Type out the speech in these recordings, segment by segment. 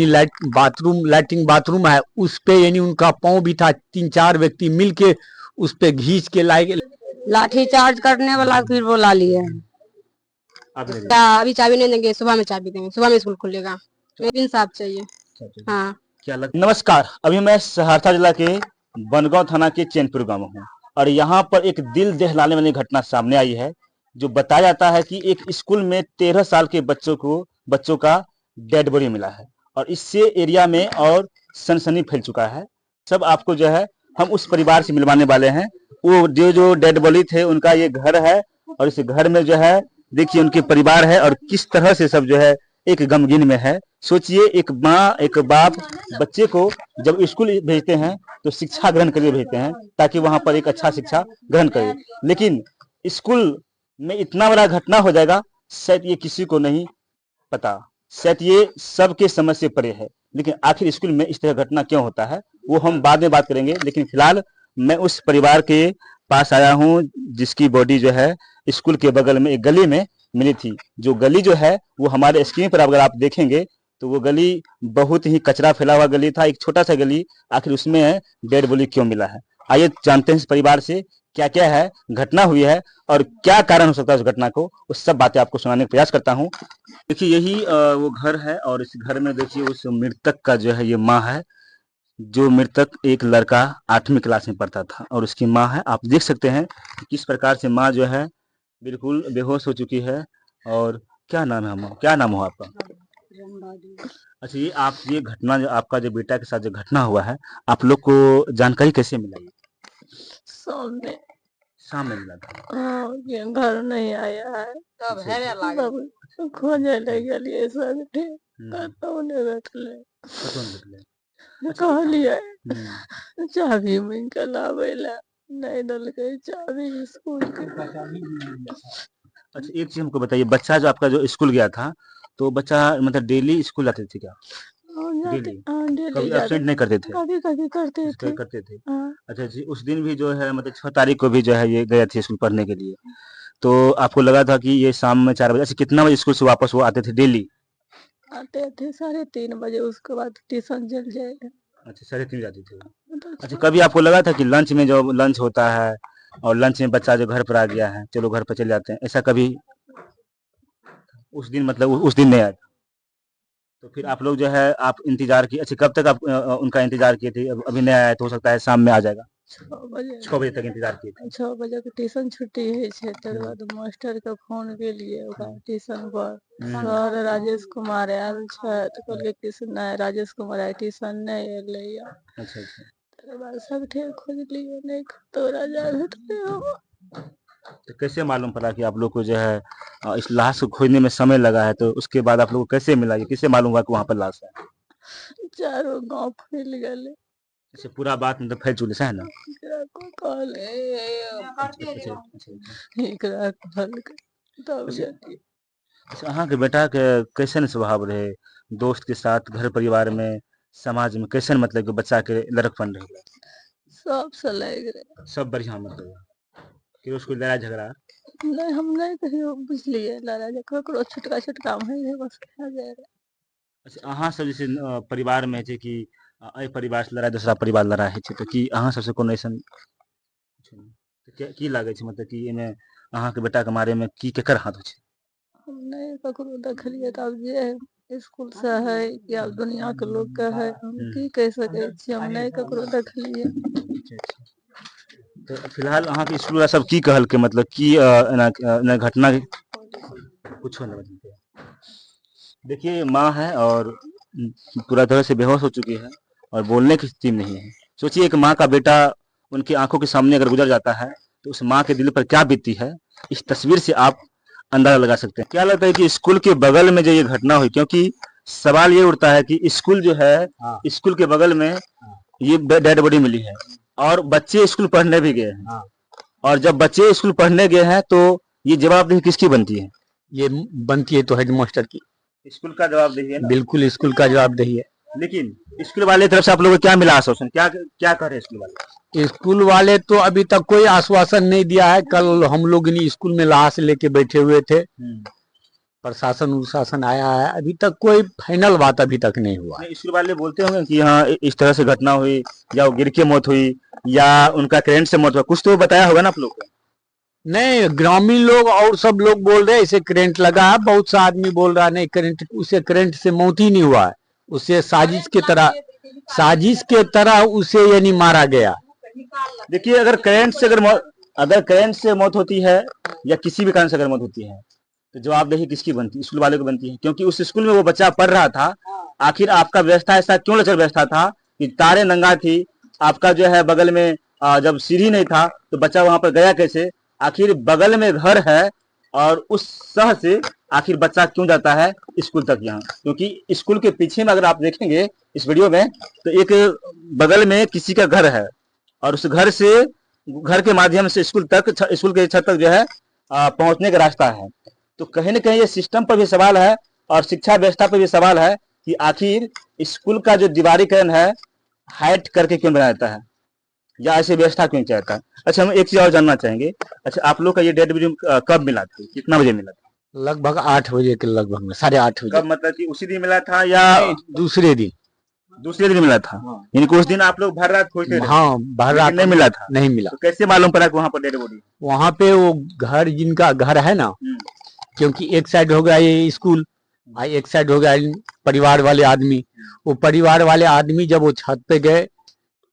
Latrine bathroom है, उस पे यानी उनका पाँव भी था। 3-4 व्यक्ति मिलके उस पे घींच के लाए। लाठी चार्ज करने वाला फिर बुला लिए। अभी चाबी नहीं देंगे, सुबह में चाबी देंगे, सुबह में स्कूल खुलेगा। इंसाफ चाहिए। हाँ क्या नमस्कार, अभी मैं सहरसा जिला के बनगांव थाना के चैनपुर गांव में हूँ और यहाँ पर एक दिल दहलाने वाली घटना सामने आई है। जो बताया जाता है कि एक स्कूल में 13 साल के बच्चों का डेड बॉडी मिला है और इससे एरिया में और सनसनी फैल चुका है। सब आपको जो है हम उस परिवार से मिलवाने वाले हैं। वो जो डेड बॉडी थे उनका ये घर है और इस घर में जो है देखिए उनके परिवार है और किस तरह से सब जो है एक गमगीन में है। सोचिए, एक माँ एक बाप बच्चे को जब स्कूल भेजते हैं तो शिक्षा ग्रहण के लिए भेजते हैं ताकि वहां पर एक अच्छा शिक्षा ग्रहण करे, लेकिन स्कूल में इतना बड़ा घटना हो जाएगा शायद ये किसी को नहीं पता। शायद ये सबके समझ से परे है, लेकिन आखिर स्कूल में इस तरह घटना क्यों होता है वो हम बाद में बात करेंगे। लेकिन फिलहाल मैं उस परिवार के पास आया हूँ जिसकी बॉडी जो है स्कूल के बगल में एक गली में मिली थी। जो गली जो है वो हमारे स्क्रीन पर अगर आप देखेंगे तो वो गली बहुत ही कचरा फैला हुआ गली था, एक छोटा सा गली। आखिर उसमें डेड बॉडी क्यों मिला है, आइए जानते हैं इस परिवार से क्या क्या है घटना हुई है और क्या कारण हो सकता है उस घटना को। उस सब बातें आपको सुनाने का प्रयास करता हूँ। देखिए यही वो घर है और इस घर में देखिए उस मृतक का जो है ये माँ है। जो मृतक एक लड़का 8वीं क्लास में पढ़ता था और उसकी माँ है। आप देख सकते हैं किस प्रकार से माँ जो है बिल्कुल बेहोश हो चुकी है। और क्या नाम है माँ, क्या नाम हो आपका? अच्छा, ये घटना जो आपका जो बेटा के साथ जो घटना हुआ है आप लोग को जानकारी कैसे मिला? शाम में मिला था। ये घर नहीं आया है तब खोजे लगे लिए सब कहलिए चाबी में लावे नहीं डल गई चाबी स्कूल के। अच्छा, एक चीज हमको बताइए, बच्चा जो आपका जो स्कूल गया था तो बच्चा मतलब डेली स्कूल जाते थे क्या? डेली कभी एब्सेंट नहीं करते थे? कभी कभी करते थे। अच्छा जी, उस दिन भी जो है मतलब 6 तारीख को भी जो है ये गए थे स्कूल पढ़ने के लिए, तो आपको लगा था कि ये शाम में 4 बजे? अच्छा, कितना बजे स्कूल से वापस वो आते थे डेली? आते थे 3:30 बजे, उसके बाद ट्यूशन चल जाएगा। अच्छा, 3:30 जाते थे। अच्छा, कभी आपको लगा था कि लंच में जो लंच होता है और लंच में बच्चा जो घर पर आ गया है चलो घर पर चले जाते हैं, ऐसा कभी उस दिन मतलब उस दिन नहीं आया? तो फिर आप लोग जो है आप इंतजार किए? अच्छा, कब तक आप उनका इंतजार किए थे? अभी नहीं आया तो हो सकता है शाम में आ जाएगा। 6 बजे तक इंतजार किए थे। 6 बजे के ट्यूशन छुट्टी है छे, तर बाद मास्टर के फोन के लिए ट्यूशन पर सर राजेश कुमार आयल छे तो कहले ट्यूशन नहीं, राजेश कुमार आए ट्यूशन नहीं एले। अच्छा अच्छा, तर बाद सब ठे खोज लिए नहीं तो राजा भेटले हो। तो कैसे मालूम पड़ा कि आप लोग को जो है इस लाश को खोजने में समय लगा है? तो उसके बाद आप लोग को कैसे मिला, ये किससे मालूम हुआ कि वहाँ पर लाश है? चारों गांव फैल गए। अच्छा, पूरा बात मतलब फैल चुके है ना? एकरा को कहल तब जाके। अच्छा, अहाँ के बेटा के कैसन स्वभाव रहे? दोस्त के साथ, घर परिवार में, समाज में कैसन मतलब कि बच्चा के लड़कपन रहे? सब से लग रहे सब बढ़िया मतलब कि उसको लड़ाई झगड़ा? नहीं, हम नहीं कहियो बुझलिए लड़ाई झगड़ा करो, छोटका छोटका में बस खा जाए। अच्छा, अहाँ सब जैसे परिवार में छै कि एहि परिवार से लड़ाई दूसरा परिवार लड़ाई है तो कि अहाँ सबसे कोनो ऐसन की लागे छै मतलब कि एमे अहाँ के बेटा के मारे में की केकर हाथ छै? हम नहीं ककरो देखलिए तब जे स्कूल से है या दुनिया के लोग के है, हम की कह सके छी, हम नहीं ककरो देखलिए। तो फिलहाल अहाँ के स्कूल सब की कहल के मतलब की एना घटना कुछ नहीं मतलब? देखिए माँ है और पूरा तरह से बेहोश हो चुकी है और बोलने की स्थिति में नहीं है। सोचिए, एक माँ का बेटा उनकी आंखों के सामने अगर गुजर जाता है तो उस माँ के दिल पर क्या बीतती है, इस तस्वीर से आप अंदाजा लगा सकते हैं। क्या लगता है कि स्कूल के बगल में जो ये घटना हुई, क्योंकि सवाल ये उठता है कि स्कूल जो है स्कूल के बगल में ये डेड बॉडी मिली है और बच्चे स्कूल पढ़ने भी गए हैं और जब बच्चे स्कूल पढ़ने गए हैं तो ये जवाबदेही किसकी बनती है? ये बनती है तो हेडमास्टर की। स्कूल का जवाबदेही है ना? बिल्कुल स्कूल का जवाबदेही है। लेकिन स्कूल वाले तरफ से आप लोगों को क्या मिला आश्वासन? क्या क्या कर रहे हैं स्कूल वाले? स्कूल वाले तो अभी तक कोई आश्वासन नहीं दिया है। कल हम लोग स्कूल में लाश लेके बैठे हुए थे प्रशासन उशासन आया है, अभी तक कोई फाइनल बात अभी तक नहीं हुआ है। नहीं, स्कूल वाले बोलते होंगे कि हाँ इस तरह से घटना हुई, या वो गिर के मौत हुई, या उनका करंट से मौत हुआ, कुछ तो बताया होगा ना आप लोग को। नहीं, ग्रामीण लोग और सब लोग बोल रहे हैं इसे करंट लगा है, बहुत सा आदमी बोल रहा है नहीं करंट, उसे करंट से मौत ही नहीं हुआ है, उसे साजिश के तरह उसे यानी मारा गया। देखिए, अगर करंट से मौत होती है या किसी भी कारण से अगर मौत होती है, तो जवाबदेही किसकी बनती है? स्कूल वाले को बनती है, क्योंकि उस स्कूल में वो बच्चा पढ़ रहा था। आखिर आपका व्यवस्था ऐसा क्यों लचर व्यवस्था था कि तारे नंगा थी, आपका जो है बगल में जब सीढ़ी नहीं था तो बच्चा वहां पर गया कैसे? आखिर बगल में घर है और उस सह से आखिर बच्चा क्यों जाता है स्कूल तक यहाँ? क्योंकि स्कूल के पीछे में अगर आप देखेंगे इस वीडियो में, तो एक बगल में किसी का घर है और उस घर के माध्यम से स्कूल के छत तक जो है पहुंचने का रास्ता है। तो कहीं ना कहीं ये सिस्टम पर भी सवाल है और शिक्षा व्यवस्था पर भी सवाल है कि आखिर स्कूल का जो दीवारीकरण है हाइट करके क्यों बनाया जाता है, या ऐसी व्यवस्था क्यों चाहता है? अच्छा, हम एक चीज और जानना चाहेंगे। अच्छा, आप लोग का ये डेड बॉडी कब मिला था, कितना बजे मिला था? लगभग 8 बजे के लगभग में, 8:30 बजे। कब, मतलब कि उसी दिन मिला था या दूसरे दिन? दूसरे दिन मिला था। यानी कि उस दिन आप लोग भर रात खोजते रहे? हाँ, भर रात नहीं मिला था। नहीं मिला। तो कैसे मालूम पड़ा कि वहाँ पर डेड बॉडी? वहाँ पे वो घर, जिनका घर है ना, क्योंकि एक साइड हो गया ये स्कूल, एक साइड हो गया परिवार वाले आदमी। वो परिवार वाले आदमी जब वो छत पे गए,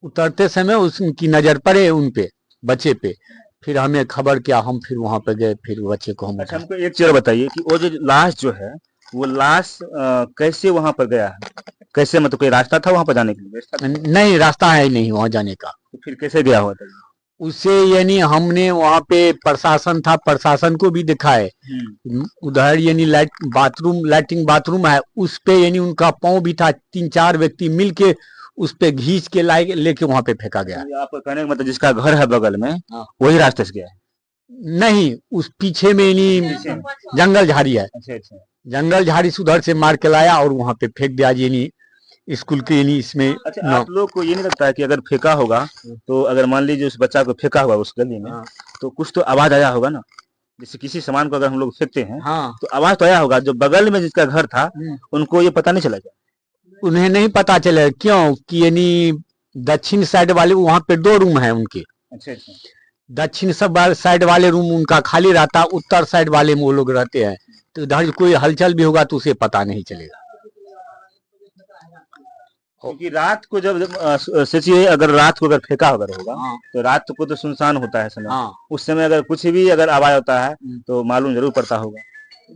उतरते समय उनकी नजर पड़े उन पे, बच्चे पे, फिर हमें खबर किया, हम फिर वहां पे गए, फिर बच्चे को हम। अच्छा, हमको एक चीज बताइए कि वो जो लाश जो है, वो लाश कैसे वहां पर गया है? कैसे, मतलब कोई रास्ता था वहां पर जाने के लिए? नहीं, रास्ता है नहीं वहां जाने का। तो फिर कैसे गया हुआ था? उसे यानी हमने वहां पे प्रशासन था, प्रशासन को भी दिखाए, उधर यानी लैट्रिन बाथरूम है, उस पे यानी उनका पाँव भी था, 3-4 व्यक्ति मिलके उस पे घींच के लाए लेके वहां पे फेंका गया। आप कहने का मतलब जिसका घर है बगल में, वही रास्ते से गया है? नहीं, उस पीछे में यानी जंगल झाड़ी है। अच्छा। जंगल झाड़ी से उधर से मार के लाया और वहां पे फेंक दिया यानी स्कूल के यानी इसमें। अच्छा, आप लोग को ये नहीं लगता है कि अगर फेंका होगा, तो अगर मान लीजिए उस बच्चा को फेंका हुआ उस गली में, तो कुछ तो आवाज आया होगा ना? जैसे किसी सामान को अगर हम लोग फेंकते हैं, तो आवाज तो आया होगा। जो बगल में जिसका घर था, उनको ये पता नहीं चला क्या? उन्हें नहीं पता चला, क्यों कि यानी दक्षिण साइड वाले वहां पे 2 रूम है उनके। अच्छा। दक्षिण सब साइड वाले रूम उनका खाली रहता, उत्तर साइड वाले में वो लोग रहते हैं, तो इधर कोई हलचल भी होगा तो उसे पता नहीं चलेगा। क्योंकि रात को जब सोचिए, अगर रात को अगर फेंका अगर होगा, तो रात को तो सुनसान होता है समय। उस समय अगर कुछ भी अगर आवाज होता है तो मालूम जरूर पड़ता होगा।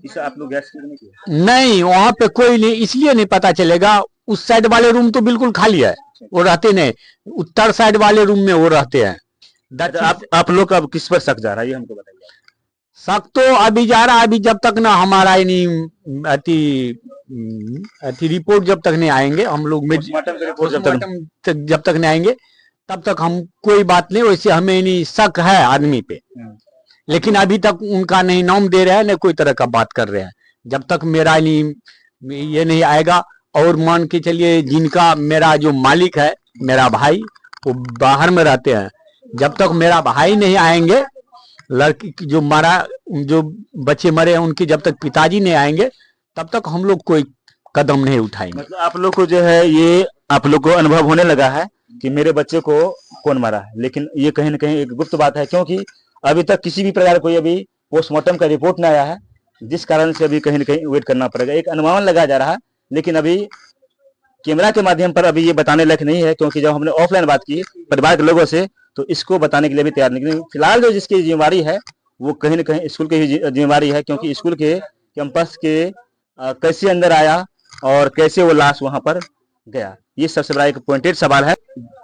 इसे आप लोग गैस नहीं किया? नहीं, वहाँ पे कोई नहीं, इसलिए नहीं पता चलेगा। उस साइड वाले रूम तो बिल्कुल खाली है, वो रहते नहीं। उत्तर साइड वाले रूम में वो रहते हैं। आप लोग अब किस पर शक जा रहा है, ये हमको बताइए। शक तो अभी जा रहा है, अभी जब तक ना हमारा रिपोर्ट जब तक नहीं आएंगे, हम लोग में जब तक नहीं आएंगे तब तक हम कोई बात नहीं। वैसे हमें नहीं शक है आदमी पे, लेकिन अभी तक उनका नहीं नाम दे रहे हैं, न कोई तरह का बात कर रहे हैं। जब तक मेरा ये नहीं आएगा, और मान के चलिए जिनका मेरा जो मालिक है, मेरा भाई, वो बाहर में रहते हैं, जब तक मेरा भाई नहीं आएंगे, लड़की जो बच्चे मरे हैं उनके जब तक पिताजी नहीं आएंगे, तब तक हम लोग कोई कदम नहीं उठाएंगे। मतलब आप लोग को जो है, ये आप लोग को अनुभव होने लगा है कि मेरे बच्चे को कौन मारा है, लेकिन ये कहीं ना कहीं एक गुप्त बात है, क्योंकि अभी तक किसी भी प्रकार कोई अभी पोस्टमार्टम का रिपोर्ट नहीं आया है, जिस कारण से अभी कहीं ना कहीं वेट करना पड़ेगा। एक अनुमान लगाया जा रहा है, लेकिन अभी कैमरा के माध्यम पर अभी ये बताने लायक नहीं है, क्योंकि जब हमने ऑफलाइन बात की परिवार के लोगों से, तो इसको बताने के लिए भी तैयार नहीं। फिलहाल जो जिसकी जिम्मेवारी है वो कहीं ना कहीं स्कूल की ही जिम्मेवारी है, क्योंकि स्कूल के कैंपस के कैसे अंदर आया और कैसे वो लाश वहां पर गया, ये सबसे बड़ा एक पॉइंटेड सवाल है।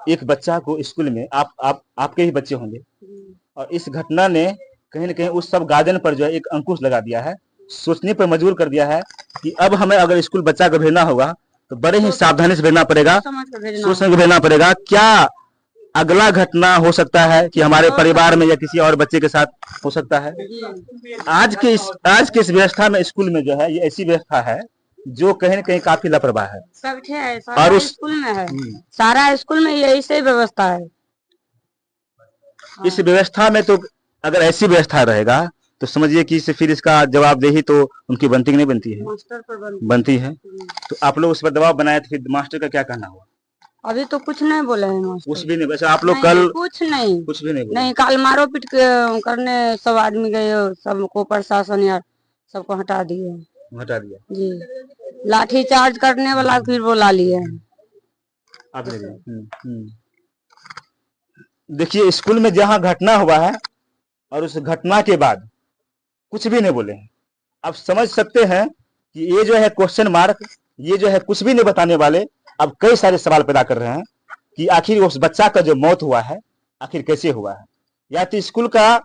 एक बच्चा को स्कूल में आपके ही बच्चे होंगे, और इस घटना ने कहीं ना कहीं उस सब गार्जियन पर जो है एक अंकुश लगा दिया है, सोचने पर मजबूर कर दिया है कि अब हमें अगर स्कूल बच्चा को भेजना होगा तो बड़े ही सावधानी से भेजना पड़ेगा, सोच समझ के भेजना पड़ेगा। क्या अगला घटना हो सकता है कि हमारे परिवार में या किसी और बच्चे के साथ हो सकता है? आज के इस व्यवस्था में स्कूल में जो है, ये ऐसी व्यवस्था है जो कहीं न कहीं काफी लापरवाह है। सब है, और उस स्कूल में है, सारा स्कूल में यही से व्यवस्था है। इस व्यवस्था में तो अगर ऐसी व्यवस्था रहेगा तो समझिए कि फिर इसका जवाबदेही तो उनकी बनती कि नहीं बनती है? मास्टर पर बनती है। तो आप लोग उस पर दबाव बनाए तो फिर मास्टर का क्या कहना हुआ? अभी तो कुछ नहीं बोले हैं मास्टर। कुछ भी नहीं, वैसे आप लोग नहीं, कल कुछ नहीं कुछ भी नहीं बोले? नहीं, कल मारो पीट करने सब आदमी गए, सबको प्रशासन यार सबको हटा दिए हटा दिया? जी, लाठी चार्ज करने वाला फिर बुला लिए। आपने दिया? देखिए स्कूल में जहाँ घटना हुआ है और उस घटना के बाद कुछ भी नहीं बोले हैं। आप समझ सकते हैं कि ये जो है क्वेश्चन मार्क, ये जो है कुछ भी नहीं बताने वाले अब कई सारे सवाल पैदा कर रहे हैं कि आखिर उस बच्चा का जो मौत हुआ है आखिर कैसे हुआ है। या तो स्कूल का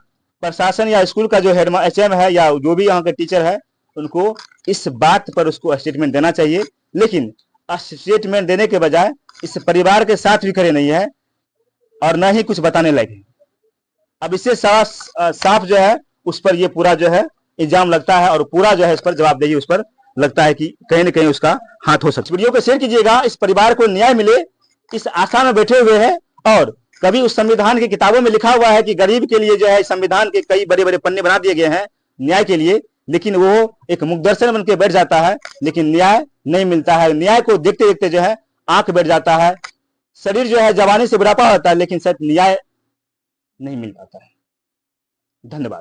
प्रशासन या स्कूल का जो हेड एचएम है या जो भी यहाँ के टीचर है उनको इस बात पर उसको स्टेटमेंट देना चाहिए, लेकिन स्टेटमेंट देने के बजाय इस परिवार के साथ भी खड़े नहीं है और न ही कुछ बताने लगे। अब इससे साफ जो है उस पर ये पूरा जो है इल्जाम लगता है और पूरा जो है इस पर जवाबदेही उस पर लगता है कि कहीं न कहीं उसका हाथ हो सकता है। वीडियो को शेयर कीजिएगा, इस परिवार को न्याय मिले इस आशा में बैठे हुए हैं। और कभी उस संविधान की किताबों में लिखा हुआ है कि गरीब के लिए जो है संविधान के कई बड़े बड़े पन्ने बना दिए गए हैं न्याय के लिए, लेकिन वो एक मुकदर्शन बन के बैठ जाता है, लेकिन न्याय नहीं मिलता है। न्याय को देखते देखते जो है आंख बैठ जाता है। शरीर जो है जवानी से बुढ़ापा होता है, लेकिन सच न्याय नहीं मिल पाता है। धन्यवाद।